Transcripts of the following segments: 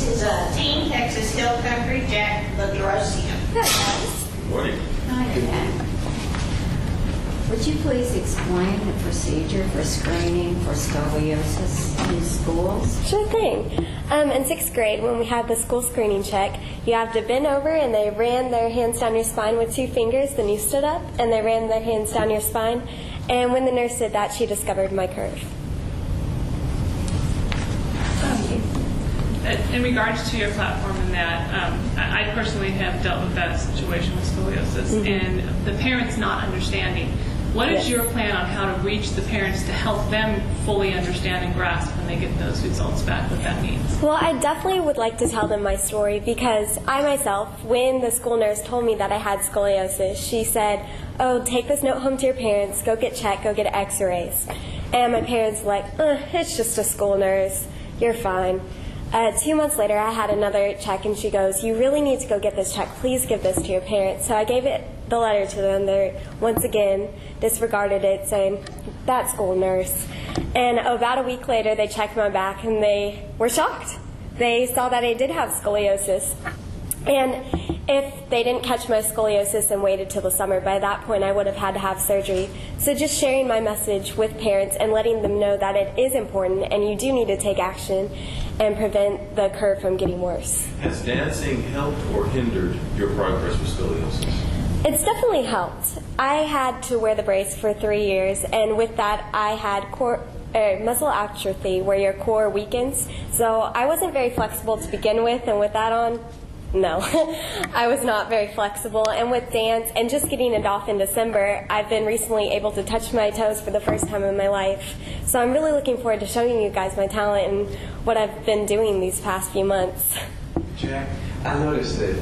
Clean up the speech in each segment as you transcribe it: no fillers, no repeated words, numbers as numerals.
is Team Texas Hill Country JacB. Good Morning. Hi, Jack. Would you please explain the procedure for screening for scoliosis in schools? Sure thing. In 6th grade, when we had the school screening check, you have to bend over and they ran their hands down your spine with 2 fingers. Then you stood up and they ran their hands down your spine. And when the nurse did that, she discovered my curve. In regards to your platform and that, I personally have dealt with that situation with scoliosis and the parents not understanding. What is your plan on how to reach the parents to help them fully understand and grasp when they get those results back, what that means? Well, I definitely would like to tell them my story because I myself, when the school nurse told me that I had scoliosis, she said, oh, take this note home to your parents, go get checked, go get x-rays. And my parents were like, it's just a school nurse, you're fine. 2 months later, I had another check, and she goes, you really need to go get this check. Please give this to your parents. So I gave the letter to them. They, once again, disregarded it, saying, that school nurse. And about a week later, they checked my back, and they were shocked. They saw that I did have scoliosis. And if they didn't catch my scoliosis and waited till the summer, by that point I would have had to have surgery. So just sharing my message with parents and letting them know that it is important and you do need to take action and prevent the curve from getting worse. Has dancing helped or hindered your progress with scoliosis? It's definitely helped. I had to wear the brace for 3 years, and with that I had muscle atrophy where your core weakens. So I wasn't very flexible to begin with, and with that on, no, I was not very flexible. And with dance and just getting it off in December, I've been recently able to touch my toes for the first time in my life. So I'm really looking forward to showing you guys my talent and what I've been doing these past few months. Jack, I noticed that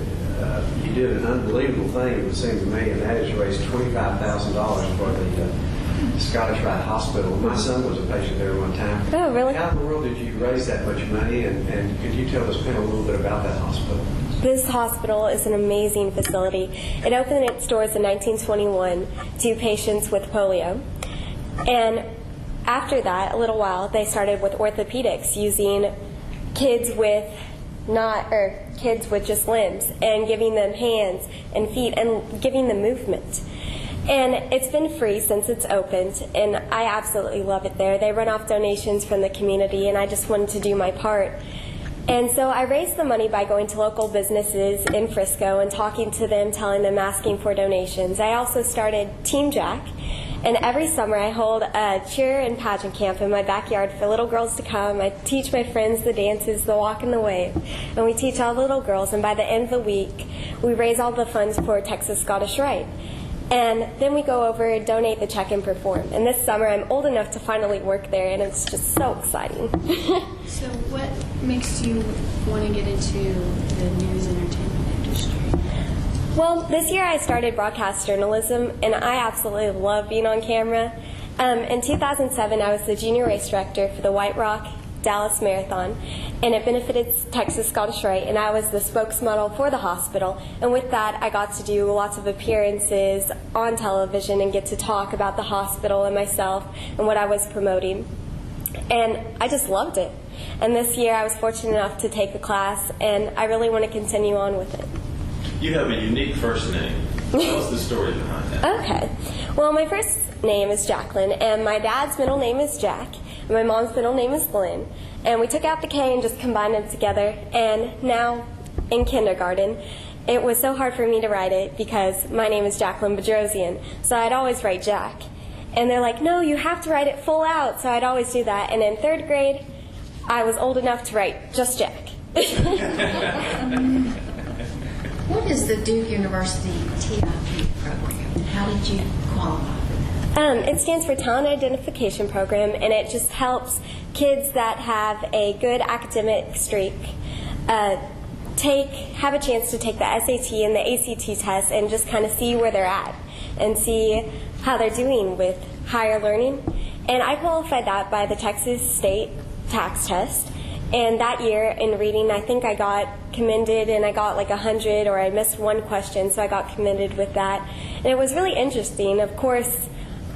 you did an unbelievable thing, it would seem to me, and that is raise $25,000 for the Scottish Rite Hospital. My son was a patient there one time. Oh, really? How in the world did you raise that much money, and could you tell us a little bit about that hospital? This hospital is an amazing facility. It opened its doors in 1921 to patients with polio. And after that, a little while, they started with orthopedics, using kids with just limbs and giving them hands and feet and giving them movement. And it's been free since it's opened, and I absolutely love it there. They run off donations from the community, and I just wanted to do my part. And so I raised the money by going to local businesses in Frisco and talking to them, telling them, asking for donations. I also started Team Jack, and every summer I hold a cheer and pageant camp in my backyard for little girls to come. I teach my friends the dances, the walk and the wave, and we teach all the little girls, and by the end of the week, we raise all the funds for Texas Scottish Rite. And then we go over, donate the check, and perform. And this summer I'm old enough to finally work there, and it's just so exciting. So what makes you want to get into the news entertainment industry? Well, this year I started broadcast journalism, and I absolutely love being on camera. In 2007, I was the junior race director for the White Rock Dallas Marathon, and it benefited Texas Scottish Rite, and I was the spokesmodel for the hospital. And with that, I got to do lots of appearances on television and get to talk about the hospital and myself and what I was promoting. And I just loved it. And this year I was fortunate enough to take the class, and I really want to continue on with it. You have a unique first name. What's the story behind that? Okay. Well, my first name is Jacqueline, and my dad's middle name is Jack, and my mom's middle name is Lynn. And we took out the K and just combined them together. And now, in kindergarten, it was so hard for me to write it because my name is Jacqueline Bedrosian, so I'd always write Jack. And they're like, no, you have to write it full out, so I'd always do that. And in 3rd grade, I was old enough to write just Jack. What is the Duke University TIP program? How did you qualify for that? It stands for Talent Identification Program, and it just helps kids that have a good academic streak have a chance to take the SAT and the ACT test and just kind of see where they're at and see how they're doing with higher learning. And I qualified that by the Texas State Tax Test. And that year in reading, I think I got commended, and I got like 100, or I missed one question, so I got commended with that. And it was really interesting. Of course,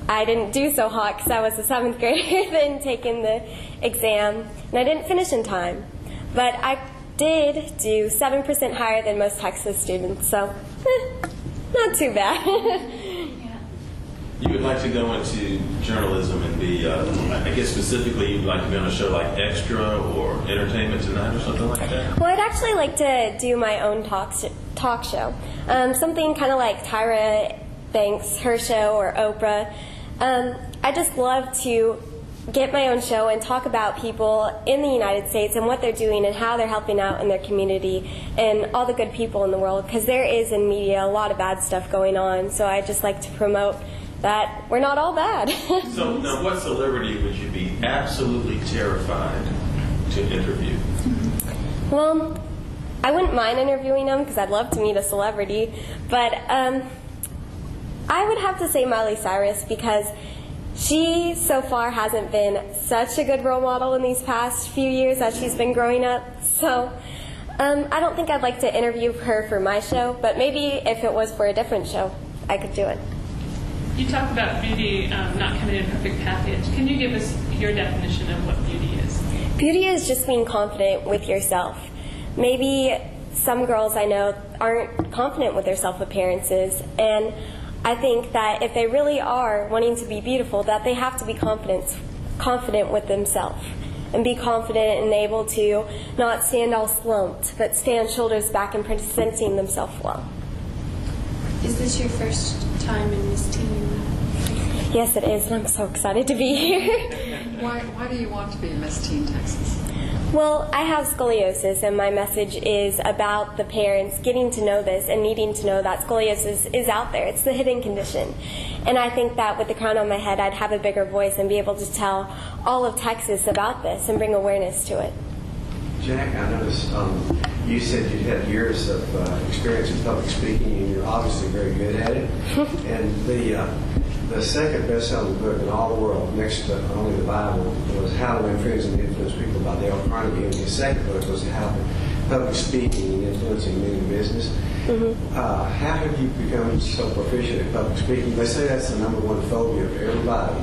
I didn't do so hot because I was a 7th grader then taking the exam, and I didn't finish in time. But I did do 7% higher than most Texas students, so not too bad. You would like to go into journalism and be, I guess specifically you'd like to be on a show like Extra or Entertainment Tonight or something like that? Well, I'd actually like to do my own talk show. Something kind of like Tyra Banks, her show, or Oprah. I just love to get my own show and talk about people in the United States and what they're doing and how they're helping out in their community and all the good people in the world, because there is in media a lot of bad stuff going on. So I just like to promote that we're not all bad. So now what celebrity would you be absolutely terrified to interview? Well, I wouldn't mind interviewing them because I'd love to meet a celebrity, but I would have to say Miley Cyrus, because she so far hasn't been such a good role model in these past few years as she's been growing up. So I don't think I'd like to interview her for my show, but maybe if it was for a different show, I could do it. You talked about beauty not coming in a perfect package. Can you give us your definition of what beauty is? Beauty is just being confident with yourself. Maybe some girls I know aren't confident with their self-appearances, and I think that if they really are wanting to be beautiful, that they have to be confident with themselves and be confident and able to not stand all slumped, but stand shoulders back and presenting themselves well. Is this your first time in Miss Teen? Yes, it is, and I'm so excited to be here. Why do you want to be Miss Teen Texas? Well, I have scoliosis, and my message is about the parents getting to know this and needing to know that scoliosis is out there. It's the hidden condition. And I think that with the crown on my head, I'd have a bigger voice and be able to tell all of Texas about this and bring awareness to it. Jack, I noticed you said you had years of experience in public speaking, and you're obviously very good at it. And the second best-selling book in all the world, next to only the Bible, was How to Win Friends and Influence People by Dale Carnegie. And the second book was How Public Speaking and Influencing Men in Business. How have you become so proficient at public speaking? They say that's the number one phobia of everybody,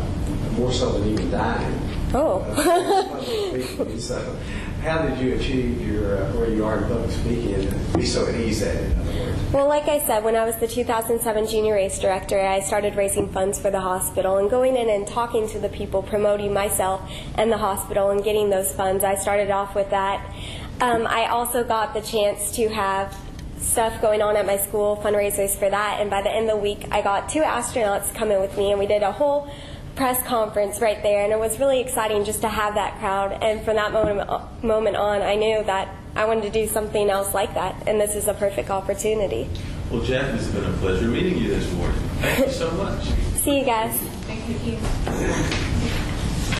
more so than even dying. Public speaking. So, how did you achieve your where you are in public speaking and be so at ease at it, in other words? Well, like I said, when I was the 2007 junior race director, I started raising funds for the hospital and going in and talking to the people, promoting myself and the hospital and getting those funds. I started off with that. I also got the chance to have stuff going on at my school, fundraisers for that, and by the end of the week, I got 2 astronauts come in with me, and we did a whole press conference right there, and it was really exciting just to have that crowd. And from that moment on, I knew that I wanted to do something else like that, and this is a perfect opportunity. Well, Jack, it's been a pleasure meeting you this morning. Thank you so much. See you guys. Thank you.